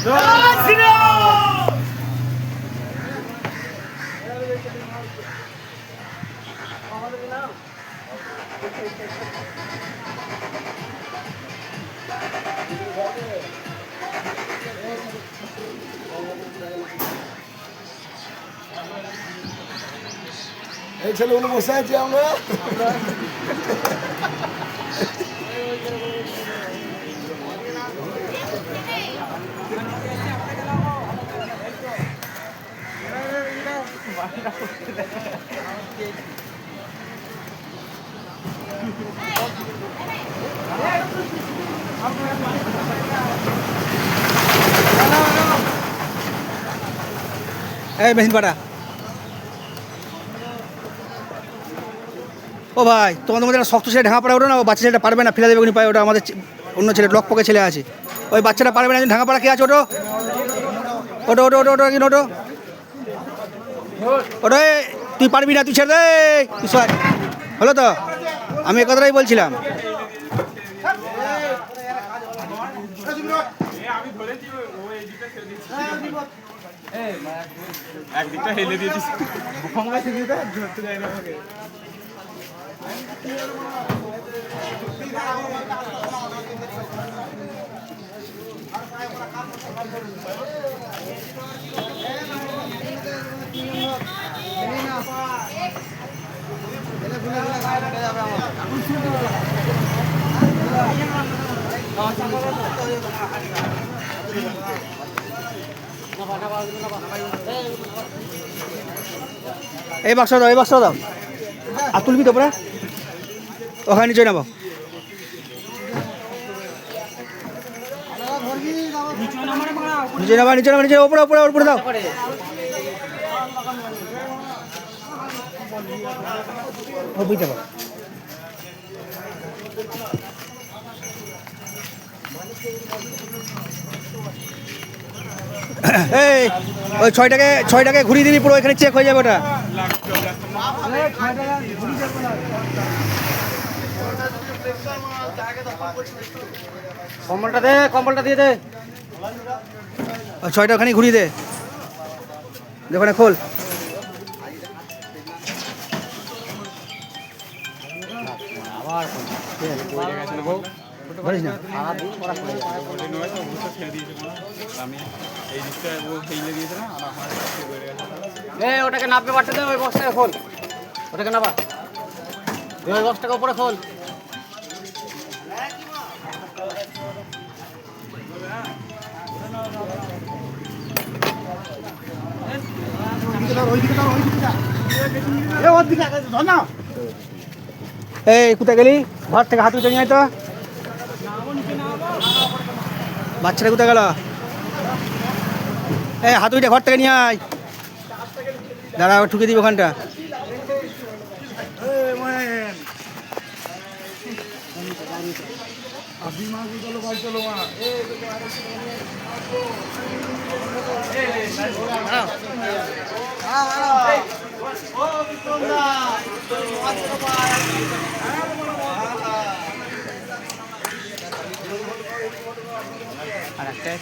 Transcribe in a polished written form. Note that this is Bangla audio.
এই ছেলেগুলো বসে আছি আমরা। এই মেশিন পাটা। ও ভাই, তোমাদের মধ্যে একটা শক্ত ছেলে ঢাকা পাড়া ওঠো না, ও বাচ্চা ছেলেটা পারবে না, ফেলে দেবে পায়। ওটা আমাদের অন্য ছেলে, লক পকে ছেলে আছে, ওই বাচ্চাটা পারবে না। ঢাকা পাড়া কে আছে? ওটো ওটো ওটো ওটো ওটো ওটো ওটো তুই পারবি না, তুই ছেড়ে দে। তুই হলো তো, আমি এ কথাটাই বলছিলাম। একদিকটা হেলে দিয়েছিস। এই বাক্স দাও, এই বাক্স দাও। আর তুলবি তো পরে ওখানে নিচে নেবো। নিচে নেবা, নিচে নেবা, নিচে ওপরে ওপরে ওপরে দাও। ও বুঝতে পারো। এই ওই ছয়টাকে ঘুরিয়ে দিবি, পুরো এখানে চেক হয়ে যাবে ওটা। কম্বলটা দে, কম্বলটা দিয়ে দে। ওই ছয়টা ওখানে ঘুরিয়ে দে, দোকানে খোল। ধরিস না। ওটাকে নামবে বাড়তে দে, ওই বক্সটাকে খোল। ওটাকে নাবা, ওই বক্সটাকে উপরে খোল। এই কোথায় গেলি? ঘর থেকে হাত উঠে নিয়ে আয় তো। বাচ্চাটা কোথায় গেল? এই হাত উঠে ঘর থেকে নিয়ে আয়। দাঁড়া, ঠুকে দিবি ওখানটা। আর একটা